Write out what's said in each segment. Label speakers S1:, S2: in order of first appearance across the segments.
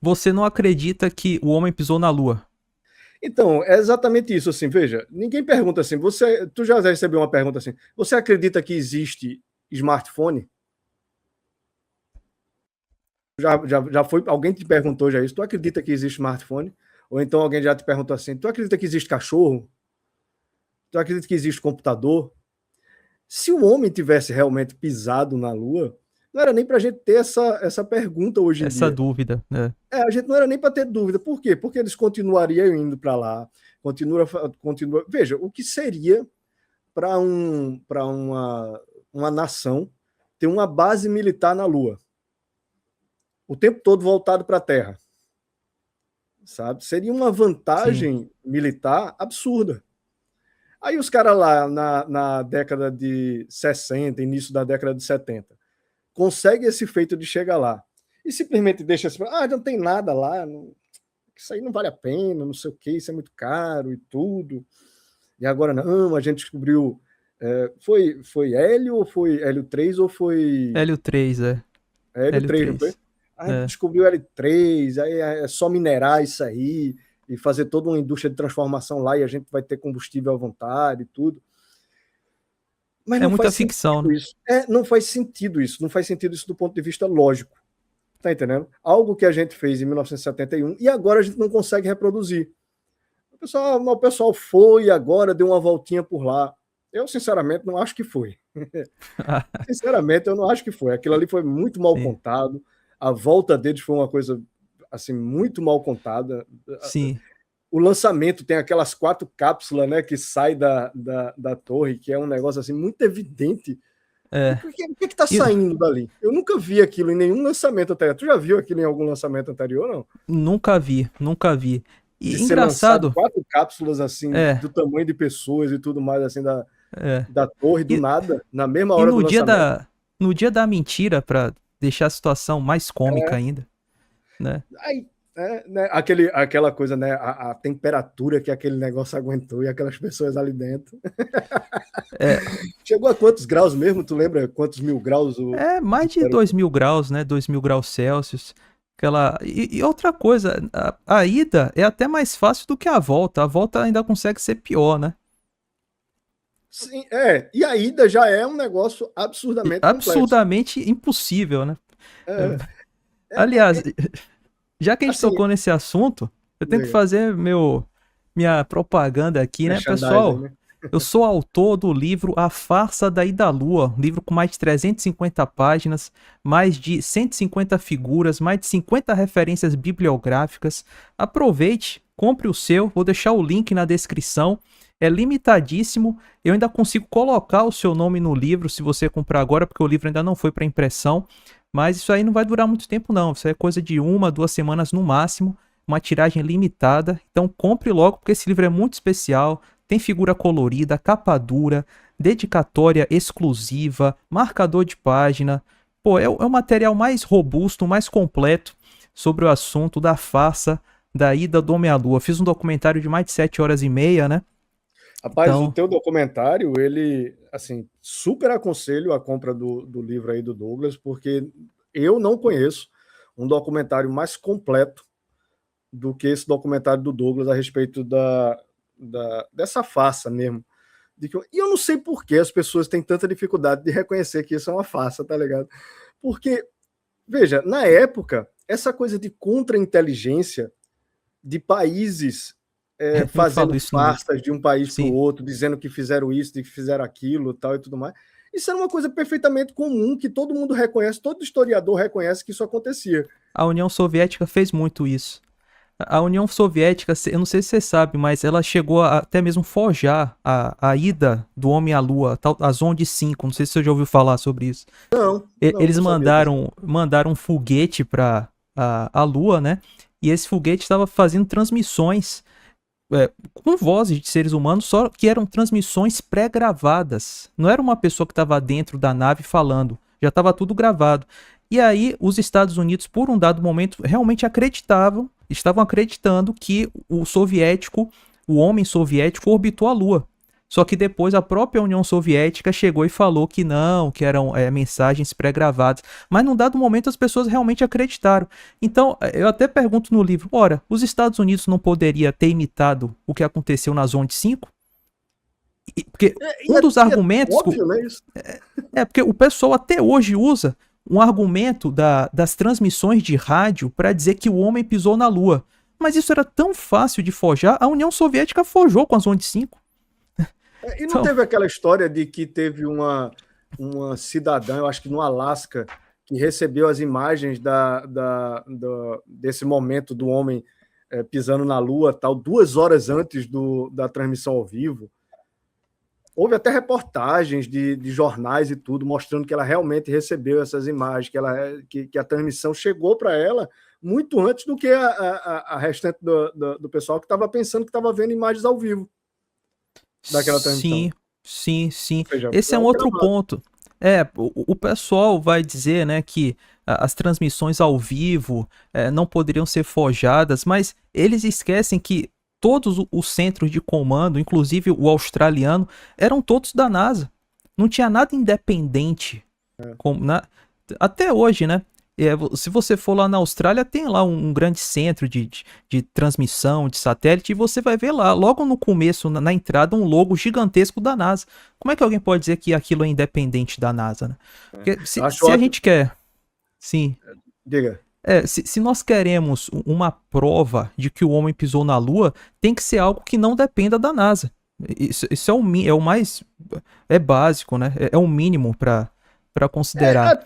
S1: você não acredita que o homem pisou na Lua?
S2: Então, é exatamente isso, assim, veja, ninguém pergunta assim, tu já recebeu uma pergunta assim, você acredita que existe smartphone? Já foi, alguém te perguntou já isso, tu acredita que existe smartphone? Ou então alguém já te perguntou assim, tu acredita que existe cachorro? Tu acredita que existe computador? Se o homem tivesse realmente pisado na Lua, não era nem para a gente ter essa pergunta hoje em
S1: Essa
S2: dia.
S1: dúvida, né?
S2: A gente não era nem para ter dúvida. Por quê? Porque eles continuariam indo para lá, continua. Veja, o que seria para uma nação ter uma base militar na Lua, o tempo todo voltado para a Terra, sabe? Seria uma
S1: Sim.
S2: vantagem militar absurda. Aí os caras lá na década de 60, início da década de 70, conseguem esse feito de chegar lá e simplesmente deixa assim, não tem nada lá, não, isso aí não vale a pena, não sei o que, isso é muito caro e tudo. E agora não, a gente descobriu. Foi Hélio ou foi Hélio 3 ou foi.
S1: Hélio 3, é.
S2: Hélio
S1: Hélio
S2: 3, não foi?
S1: 3.
S2: A gente
S1: É.
S2: descobriu Hélio 3, aí é só minerar isso aí e fazer toda uma indústria de transformação lá e a gente vai ter combustível à vontade e tudo. Mas
S1: É
S2: não
S1: muita
S2: faz
S1: ficção,
S2: sentido
S1: né?
S2: isso. Não faz sentido isso. Não faz sentido isso do ponto de vista lógico. Tá entendendo? Algo que a gente fez em 1971 e agora a gente não consegue reproduzir. O pessoal foi agora, deu uma voltinha por lá. Eu, sinceramente, não acho que foi. Sinceramente, eu não acho que foi. Aquilo ali foi muito mal
S1: Sim.
S2: contado. A volta deles foi uma coisa assim muito mal contada.
S1: Sim.
S2: O lançamento tem aquelas 4 cápsulas, né, que sai da torre, que é um negócio assim muito evidente.
S1: É.
S2: O que está
S1: E
S2: saindo dali? Eu nunca vi aquilo em nenhum lançamento anterior. Tu já viu aquilo em algum lançamento anterior, não?
S1: nunca vi, nunca vi.
S2: De
S1: E
S2: ser lançado
S1: engraçado,
S2: 4 cápsulas assim,
S1: é,
S2: do tamanho de pessoas e tudo mais, assim,
S1: é.
S2: da torre, do
S1: E,
S2: nada, na mesma
S1: e
S2: hora do lançamento.
S1: no dia da mentira, pra deixar a situação mais cômica ainda, né?
S2: Aí, né, aquela coisa, né? A temperatura que aquele negócio aguentou e aquelas pessoas ali dentro.
S1: É,
S2: Chegou a quantos graus mesmo? Tu lembra quantos mil graus
S1: é mais de
S2: era?
S1: 2.000 graus, né? 2.000 graus Celsius. E outra coisa, a ida é até mais fácil do que a volta. A volta ainda consegue ser pior, né?
S2: Sim, e a ida já é um negócio absurdamente complexo.
S1: Absurdamente impossível, né?
S2: É,
S1: Aliás, já que a gente
S2: assim,
S1: tocou nesse assunto, eu tenho que
S2: diga,
S1: fazer minha propaganda aqui, né,
S2: merchandising,
S1: pessoal?
S2: né?
S1: Eu sou autor do livro A Farsa da Ida à Lua, um livro com mais de 350 páginas, mais de 150 figuras, mais de 50 referências bibliográficas. Aproveite, compre o seu, vou deixar o link na descrição. É limitadíssimo, eu ainda consigo colocar o seu nome no livro se você comprar agora, porque o livro ainda não foi para impressão. Mas isso aí não vai durar muito tempo, não. Isso é coisa de 1, 2 semanas no máximo. Uma tiragem limitada. Então compre logo, porque esse livro é muito especial. Tem figura colorida, capa dura, dedicatória exclusiva, marcador de página. Pô, é o material mais robusto, mais completo sobre o assunto da farsa da ida do Homem à Lua. Fiz um documentário de mais de 7 horas e meia, né?
S2: Rapaz, o
S1: Então,
S2: teu documentário, ele, assim, super aconselho a compra do livro aí do Douglas, porque eu não conheço um documentário mais completo do que esse documentário do Douglas a respeito dessa farsa mesmo. E eu não sei por que as pessoas têm tanta dificuldade de reconhecer que isso é uma farsa, tá ligado? Porque, veja, na época, essa coisa de contra-inteligência de países
S1: não falo
S2: fazendo
S1: isso no livro.
S2: farsas de um país para o
S1: Sim.
S2: outro, dizendo que fizeram isso, que fizeram aquilo, tal e tudo mais. Isso era uma coisa perfeitamente comum, que todo mundo reconhece, todo historiador reconhece que isso acontecia.
S1: A União Soviética fez muito isso. A União Soviética, eu não sei se você sabe, mas ela chegou a até mesmo forjar a ida do homem à Lua, a Zonde 5. Não sei se você já ouviu falar sobre isso. Eles
S2: Não sabia disso.
S1: mandaram um foguete para a Lua, né? E esse foguete estava fazendo transmissões com vozes de seres humanos, só que eram transmissões pré-gravadas. Não era uma pessoa que estava dentro da nave falando, já estava tudo gravado. E aí os Estados Unidos, por um dado momento, realmente estavam acreditando que o homem soviético orbitou a Lua. Só que depois a própria União Soviética chegou e falou que não, que eram mensagens pré-gravadas. Mas num dado momento as pessoas realmente acreditaram. Então, eu até pergunto no livro, ora, os Estados Unidos não poderia ter imitado o que aconteceu na Zone 5? Porque um dos argumentos...
S2: óbvio, né, isso?
S1: Porque o pessoal até hoje usa um argumento das transmissões de rádio para dizer que o homem pisou na Lua. Mas isso era tão fácil de forjar, a União Soviética forjou com a Zone 5.
S2: E não teve aquela história de que teve uma cidadã, eu acho que no Alasca, que recebeu as imagens desse momento do homem pisando na Lua, tal, 2 horas antes da transmissão ao vivo. Houve até reportagens de jornais e tudo, mostrando que ela realmente recebeu essas imagens, que a transmissão chegou para ela muito antes do que a restante do pessoal que estava pensando que estava vendo imagens ao vivo daquela transmissão.
S1: Sim.
S2: Seja,
S1: Esse é um outro ponto. O pessoal vai dizer, né, que as transmissões ao vivo não poderiam ser forjadas, mas eles esquecem que todos os centros de comando, inclusive o australiano, eram todos da NASA. Não tinha nada independente. Até hoje, né? Se você for lá na Austrália, tem lá um grande centro de transmissão de satélite e você vai ver lá, logo no começo, na entrada, um logo gigantesco da NASA. Como é que alguém pode dizer que aquilo é independente da NASA, né? Porque se a gente quer... Sim.
S2: Diga.
S1: Se nós queremos uma prova de que o homem pisou na Lua, tem que ser algo que não dependa da NASA. Isso é o mais... É básico, né? É o mínimo para considerar.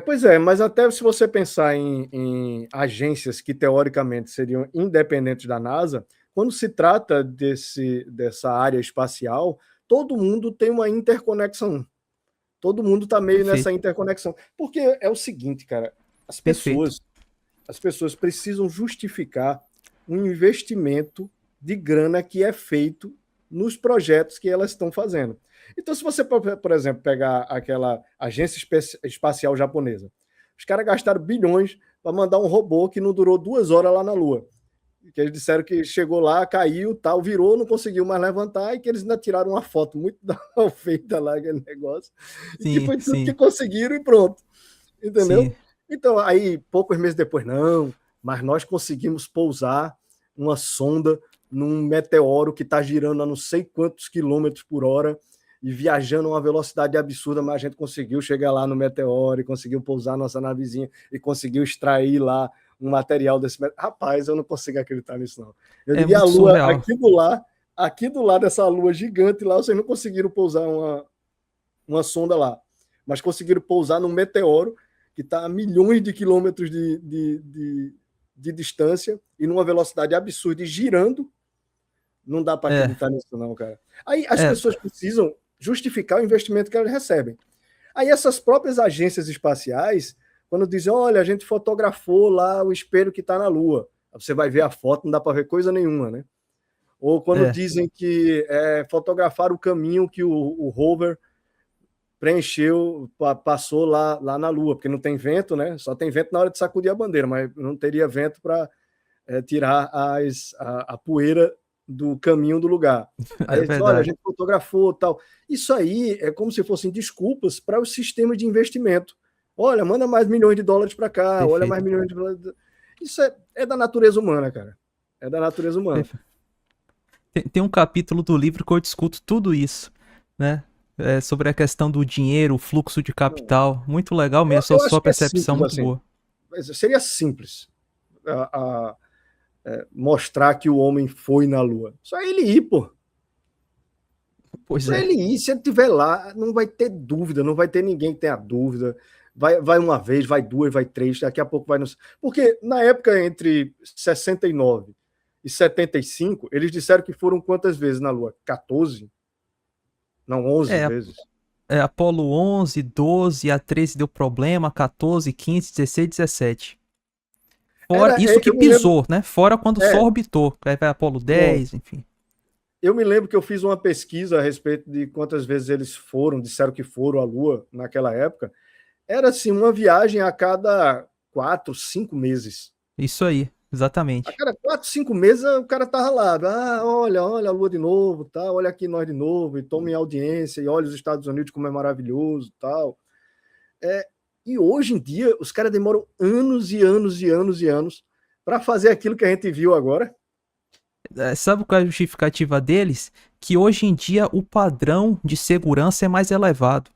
S2: Pois é, mas até se você pensar em agências que teoricamente seriam independentes da NASA, quando se trata dessa área espacial, todo mundo tem uma interconexão. Todo mundo está meio nessa interconexão. Porque é o seguinte, cara, as pessoas precisam justificar um investimento de grana que é feito nos projetos que elas estão fazendo. Então, se você, por exemplo, pegar aquela agência espacial japonesa, os caras gastaram bilhões para mandar um robô que não durou 2 horas lá na Lua. Que eles disseram que chegou lá, caiu, tal, virou, não conseguiu mais levantar, e que eles ainda tiraram uma foto muito mal feita lá, aquele negócio. E que foi tudo que conseguiram e pronto. Entendeu?
S1: Sim.
S2: Então, aí, poucos meses depois, não, mas nós conseguimos pousar uma sonda num meteoro que está girando a não sei quantos quilômetros por hora e viajando a uma velocidade absurda, mas a gente conseguiu chegar lá no meteoro e conseguiu pousar nossa navezinha e conseguiu extrair lá um material desse meteoro. Rapaz, eu não consigo acreditar nisso, não. Eu diria, a Lua, surreal. Aqui do lado dessa Lua gigante lá, vocês não conseguiram pousar uma sonda lá, mas conseguiram pousar num meteoro que está a milhões de quilômetros de distância e numa velocidade absurda e girando. Não dá para acreditar nisso, não, cara. Aí as pessoas precisam justificar o investimento que elas recebem. Aí essas próprias agências espaciais, quando dizem, olha, a gente fotografou lá o espelho que está na Lua, você vai ver a foto, não dá para ver coisa nenhuma, né? Ou quando dizem que fotografaram o caminho que o rover preencheu, passou lá na Lua, porque não tem vento, né? Só tem vento na hora de sacudir a bandeira, mas não teria vento para tirar a poeira do caminho do lugar. Aí eles dizem, olha, a gente fotografou tal. Isso aí é como se fossem desculpas para os sistemas de investimento. Olha, manda mais milhões de dólares para cá, perfeito. Olha mais milhões de dólares. Isso é da natureza humana, cara. É da natureza humana.
S1: Tem um capítulo do livro que eu discuto tudo isso, né? Sobre a questão do dinheiro, o fluxo de capital. Muito legal mesmo, sua percepção muito boa.
S2: Seria simples mostrar que o homem foi na Lua. Só ele ir, pô.
S1: Pois é.
S2: Ele ir, se ele estiver lá, não vai ter dúvida, não vai ter ninguém que tenha dúvida. Vai uma vez, vai 2, vai 3, daqui a pouco vai... Porque na época entre 69 e 75, eles disseram que foram quantas vezes na Lua? 14? Não, 11 vezes.
S1: Apolo 11, 12, a 13 deu problema, 14, 15, 16, 17. Fora isso que pisou, né? Fora quando só orbitou. Aí vai Apolo 10, enfim.
S2: Eu me lembro que eu fiz uma pesquisa a respeito de quantas vezes eles disseram que foram à Lua naquela época. Era assim, uma viagem a cada 4, 5 meses.
S1: Isso aí. exatamente.
S2: A cada 4, 5 meses o cara tava lá. Olha a Lua de novo, tá? Olha aqui nós de novo, e tome audiência, e olha os Estados Unidos como é maravilhoso, tal. E hoje em dia, os caras demoram anos e anos e anos e anos para fazer aquilo que a gente viu agora.
S1: Sabe qual é a justificativa deles? Que hoje em dia o padrão de segurança é mais elevado.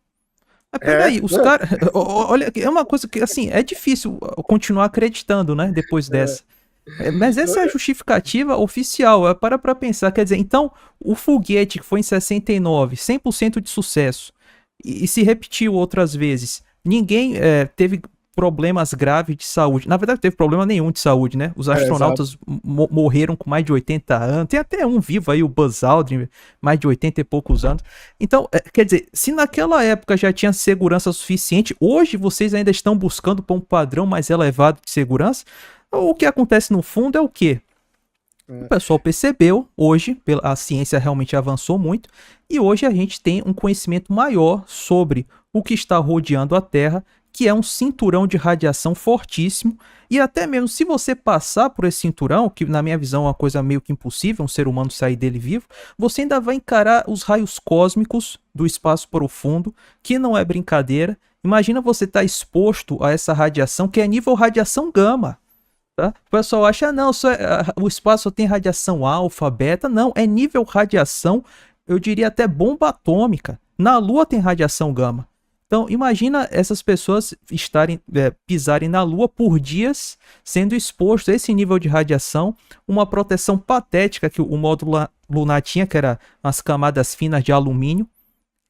S1: Mas peraí, os caras. Olha, é uma coisa que, assim, é difícil continuar acreditando, né? Depois dessa. Mas essa é a justificativa oficial. Pra pensar. Quer dizer, então, o foguete que foi em 69, 100% de sucesso, e se repetiu outras vezes, ninguém teve problemas graves de saúde. Na verdade, não teve problema nenhum de saúde, né? Os astronautas morreram com mais de 80 anos. Tem até um vivo aí, o Buzz Aldrin, mais de 80 e poucos anos. Então, quer dizer, se naquela época já tinha segurança suficiente, hoje vocês ainda estão buscando por um padrão mais elevado de segurança? O que acontece no fundo é o quê? O pessoal percebeu hoje, a ciência realmente avançou muito, e hoje a gente tem um conhecimento maior sobre o que está rodeando a Terra, que é um cinturão de radiação fortíssimo, e até mesmo se você passar por esse cinturão, que na minha visão é uma coisa meio que impossível, um ser humano sair dele vivo, você ainda vai encarar os raios cósmicos do espaço profundo, que não é brincadeira. Imagina você estar exposto a essa radiação, que é nível radiação gama. Tá? O pessoal acha, não, o espaço só tem radiação alfa, beta. Não, é nível radiação, eu diria até bomba atômica. Na Lua tem radiação gama. Então, imagina essas pessoas pisarem na Lua por dias, sendo expostos a esse nível de radiação, uma proteção patética que o módulo lunar tinha, que era as camadas finas de alumínio,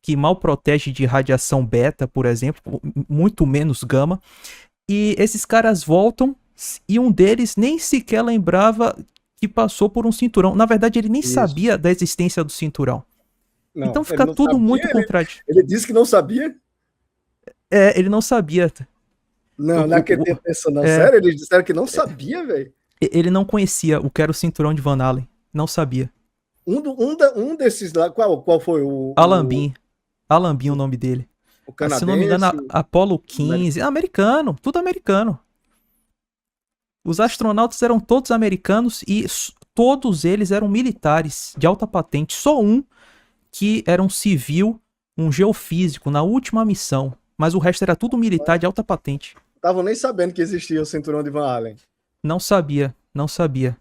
S1: que mal protege de radiação beta, por exemplo, muito menos gama. E esses caras voltam, e um deles nem sequer lembrava que passou por um cinturão. Na verdade, ele nem sabia da existência do cinturão.
S2: Não,
S1: então fica tudo
S2: sabia,
S1: muito contraditório.
S2: Ele disse que não sabia?
S1: Ele não sabia.
S2: Não, não acredito nisso, não. Sério? Eles disseram que não sabia, velho?
S1: Ele não conhecia o que era o cinturão de Van Allen. Não sabia.
S2: Um desses lá, qual foi o...
S1: Alan Bean. Alan Bean é o nome dele.
S2: O canadense?
S1: Se não me engano, Apollo 15. Americano, tudo americano. Os astronautas eram todos americanos e todos eles eram militares de alta patente. Só um que era um civil, um geofísico, na última missão. Mas o resto era tudo militar de alta patente.
S2: Não estavam nem sabendo que existia o cinturão de Van Allen.
S1: Não sabia, não sabia.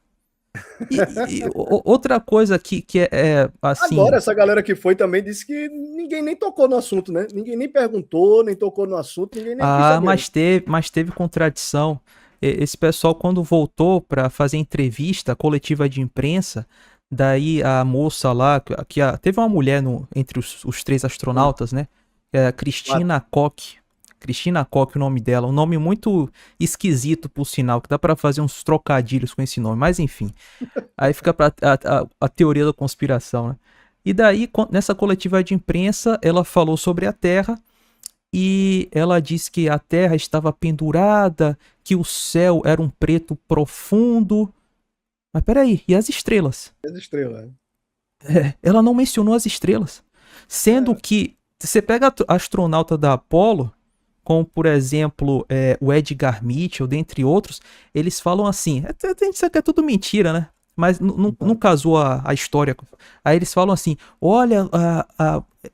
S1: E outra coisa que é assim...
S2: Agora, essa galera que foi também disse que ninguém nem tocou no assunto, né? Ninguém nem perguntou, nem tocou no assunto, ninguém nem quis saber.
S1: mas teve contradição. Esse pessoal, quando voltou para fazer entrevista coletiva de imprensa, daí a moça lá, teve uma mulher entre os três astronautas, né? Cristina Koch. Cristina Koch, o nome dela. Um nome muito esquisito, por sinal, que dá para fazer uns trocadilhos com esse nome. Mas enfim, aí fica pra a teoria da conspiração, né? E daí, nessa coletiva de imprensa, ela falou sobre a Terra. E ela disse que a Terra estava pendurada, que o céu era um preto profundo. Mas peraí, e as estrelas?
S2: As estrelas.
S1: Ela não mencionou as estrelas. Sendo que, você pega a astronauta da Apollo, como por exemplo o Edgar Mitchell, dentre outros, eles falam assim, isso aqui é tudo mentira, né? Mas não casou a história. Aí eles falam assim, olha,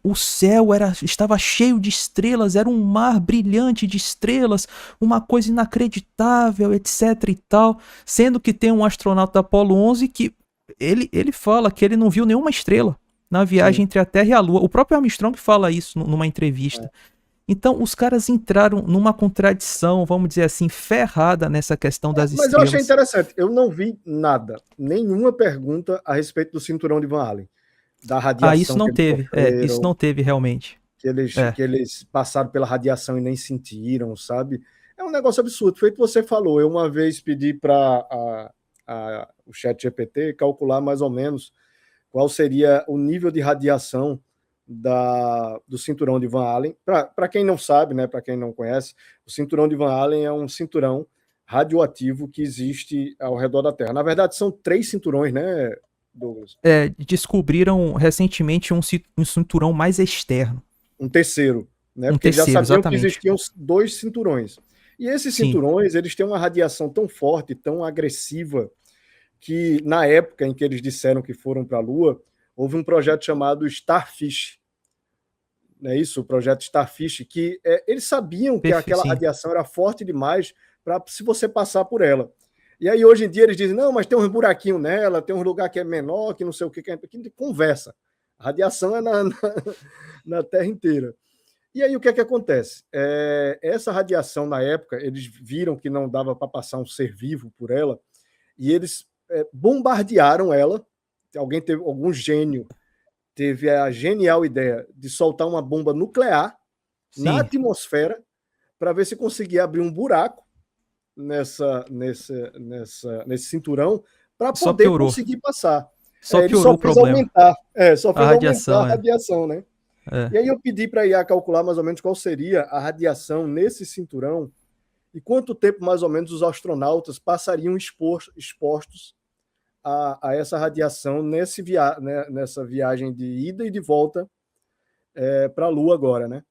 S1: o céu estava cheio de estrelas, era um mar brilhante de estrelas, uma coisa inacreditável, etc e tal. Sendo que tem um astronauta da Apollo 11 que ele fala que ele não viu nenhuma estrela na viagem entre a Terra e a Lua. O próprio Armstrong fala isso numa entrevista. Então, os caras entraram numa contradição, vamos dizer assim, ferrada nessa questão das estrelas.
S2: Mas eu achei interessante. Eu não vi nada, nenhuma pergunta a respeito do cinturão de Van Allen. Da radiação.
S1: Isso não teve. Isso não teve realmente.
S2: Que eles passaram pela radiação e nem sentiram, sabe? É um negócio absurdo. Feito você falou, eu uma vez pedi para o ChatGPT calcular mais ou menos qual seria o nível de radiação do cinturão de Van Allen. Para quem não sabe, né, para quem não conhece, o cinturão de Van Allen é um cinturão radioativo que existe ao redor da Terra. Na verdade, são 3 cinturões, né, Douglas?
S1: Descobriram recentemente um cinturão mais externo.
S2: Um terceiro, né?
S1: Porque
S2: já sabiam
S1: exatamente.
S2: que existiam 2 cinturões. E esses
S1: sim,
S2: cinturões, eles têm uma radiação tão forte, tão agressiva, que na época em que eles disseram que foram para a Lua, houve um projeto chamado Starfish, não é isso? O projeto Starfish, que eles sabiam que aquela
S1: sim,
S2: radiação era forte demais para se você passar por ela. E aí hoje em dia eles dizem, não, mas tem uns buraquinhos nela, tem um lugar que é menor, que não sei o que conversa. A radiação é na Terra inteira. E aí o que é que acontece? Essa radiação, na época, eles viram que não dava para passar um ser vivo por ela, e eles bombardearam ela. Algum gênio teve a genial ideia de soltar uma bomba nuclear na
S1: sim.
S2: atmosfera para ver se conseguia abrir um buraco nesse cinturão para
S1: Só
S2: poder
S1: piorou.
S2: conseguir passar.
S1: Só
S2: Ele
S1: piorou
S2: só
S1: o
S2: fez
S1: problema.
S2: aumentar, só
S1: A
S2: fez aumentar a
S1: radiação,
S2: radiação, né?
S1: é.
S2: E aí eu pedi para a IA calcular mais ou menos qual seria a radiação nesse cinturão e quanto tempo mais ou menos os astronautas passariam expostos a essa radiação nessa viagem de ida e de volta para a Lua agora, né?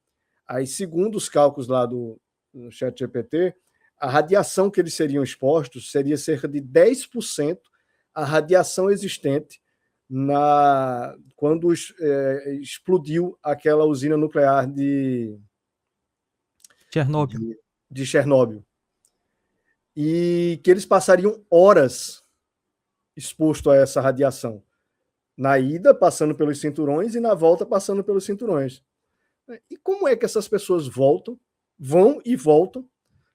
S2: Aí, segundo os cálculos lá do ChatGPT, a radiação que eles seriam expostos seria cerca de 10% a radiação existente quando explodiu aquela usina nuclear
S1: Chernobyl.
S2: de Chernobyl. E que eles passariam horas exposto a essa radiação. Na ida, passando pelos cinturões, e na volta, passando pelos cinturões. E como é que essas pessoas vão e voltam,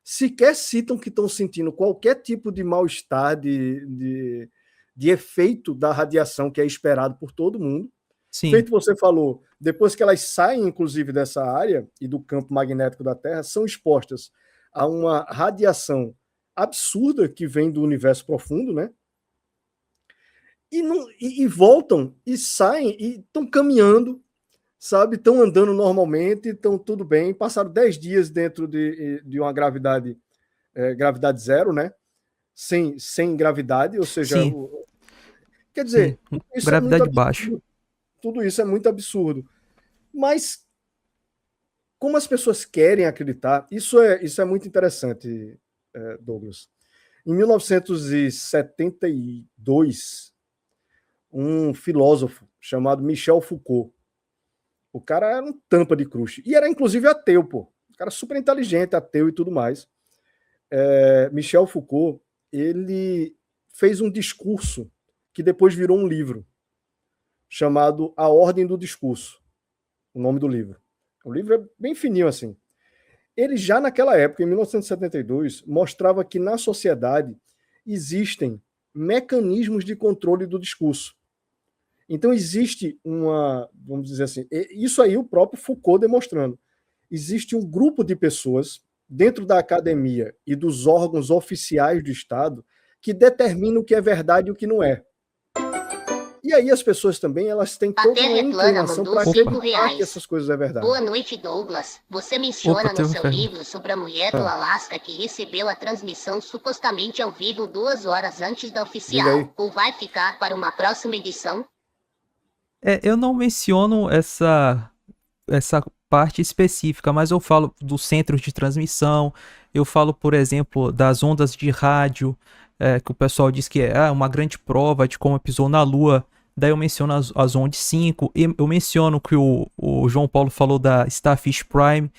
S2: sequer citam que estão sentindo qualquer tipo de mal-estar, de efeito da radiação que é esperado por todo mundo?
S1: Sim,
S2: Feito você falou, depois que elas saem, inclusive, dessa área e do campo magnético da Terra, são expostas a uma radiação absurda que vem do universo profundo, né? E voltam, e saem, e estão caminhando, sabe? Estão andando normalmente, estão tudo bem. Passaram 10 dias dentro de uma gravidade zero, né? Sem gravidade, ou seja,
S1: sim,
S2: quer
S1: sim.
S2: dizer, isso é muito
S1: Gravidade baixa.
S2: absurdo. Tudo isso é muito absurdo. Mas como as pessoas querem acreditar, isso é muito interessante, Douglas. Em 1972, um filósofo chamado Michel Foucault, o cara era um tampa de crush. E era, inclusive, ateu, pô. O cara super inteligente, ateu e tudo mais. Michel Foucault, ele fez um discurso que depois virou um livro, chamado A Ordem do Discurso, o nome do livro. O livro é bem fininho, assim. Ele já naquela época, em 1972, mostrava que na sociedade existem mecanismos de controle do discurso. Então existe vamos dizer assim, isso aí o próprio Foucault demonstrando. Existe um grupo de pessoas dentro da academia e dos órgãos oficiais do Estado que determinam o que é verdade e o que não é. E aí as pessoas também, elas têm
S3: A
S2: toda
S3: Terra
S2: uma
S3: é plana
S2: inclinação
S3: mandou
S2: para acreditar
S3: R$ 5.
S2: que essas coisas é verdade.
S3: Boa noite, Douglas. Você
S1: Opa,
S3: menciona no
S1: teve um
S3: seu
S1: inferno.
S3: livro sobre a mulher do Alasca que recebeu a transmissão supostamente ao vivo 2 horas antes da
S2: Diga
S3: oficial.
S2: aí.
S3: Ou vai ficar para uma próxima edição?
S1: Eu não menciono essa parte específica, mas eu falo dos centros de transmissão, eu falo, por exemplo, das ondas de rádio, que o pessoal diz que é uma grande prova de como pisou na Lua. Daí eu menciono as ondas 5, e eu menciono que o João Paulo falou da Starfish Prime,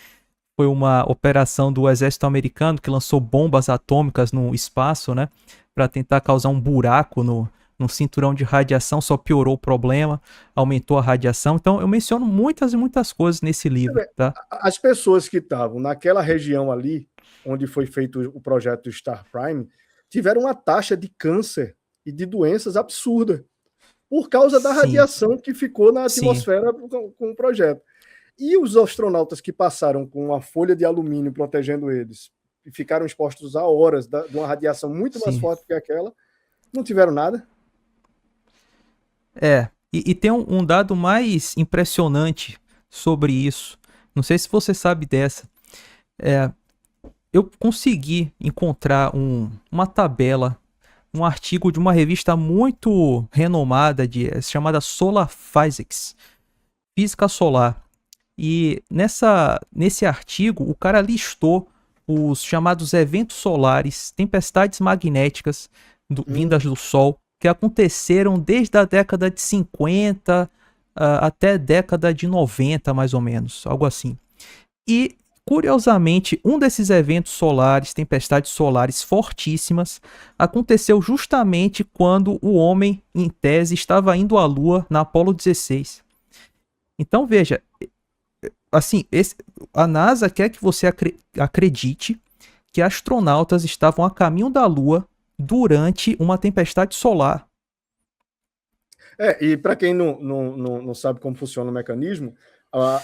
S1: foi uma operação do exército americano que lançou bombas atômicas no espaço, né, para tentar causar um buraco no cinturão de radiação, só piorou o problema, aumentou a radiação. Então eu menciono muitas e muitas coisas nesse livro, tá?
S2: As pessoas que estavam naquela região ali, onde foi feito o projeto Star Prime, tiveram uma taxa de câncer e de doenças absurda por causa da
S1: Sim,
S2: radiação que ficou na
S1: sim,
S2: atmosfera com o projeto. E os astronautas que passaram com uma folha de alumínio protegendo eles e ficaram expostos a horas de uma radiação muito mais
S1: sim.
S2: forte que aquela, não tiveram nada.
S1: E tem um dado mais impressionante sobre isso. Não sei se você sabe dessa. Eu consegui encontrar uma tabela, um artigo de uma revista muito renomada chamada Solar Physics, Física Solar. E nesse artigo, o cara listou os chamados eventos solares, tempestades magnéticas vindas do Sol, que aconteceram desde a década de 50 até a década de 90, mais ou menos, algo assim. E, curiosamente, um desses eventos solares, tempestades solares fortíssimas, aconteceu justamente quando o homem, em tese, estava indo à Lua na Apollo 16. Então, veja, assim, a NASA quer que você acredite que astronautas estavam a caminho da Lua durante uma tempestade solar.
S2: E para quem não sabe como funciona o mecanismo,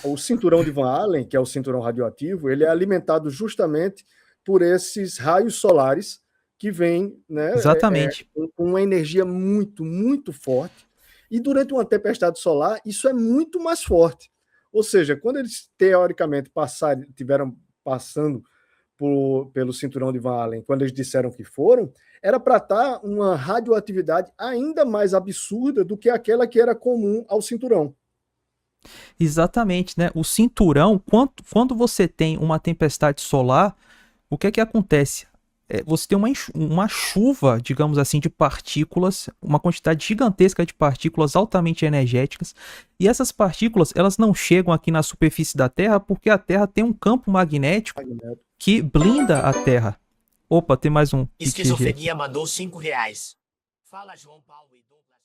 S2: o cinturão de Van Allen, que é o cinturão radioativo, ele é alimentado justamente por esses raios solares que vêm, né,
S1: Exatamente.
S2: com uma energia muito, muito forte. E durante uma tempestade solar, isso é muito mais forte. Ou seja, quando eles, teoricamente, tiveram passando pelo cinturão de Van Allen, quando eles disseram que foram, era para estar uma radioatividade ainda mais absurda do que aquela que era comum ao cinturão.
S1: Exatamente, né? O cinturão, quando você tem uma tempestade solar, o que é que acontece? Você tem uma chuva, digamos assim, de partículas, uma quantidade gigantesca de partículas altamente energéticas, e essas partículas, elas não chegam aqui na superfície da Terra porque a Terra tem um campo magnético que blinda a Terra. Opa, tem mais um.
S4: Esquizofrenia mandou R$5. Fala, João Paulo e Douglas.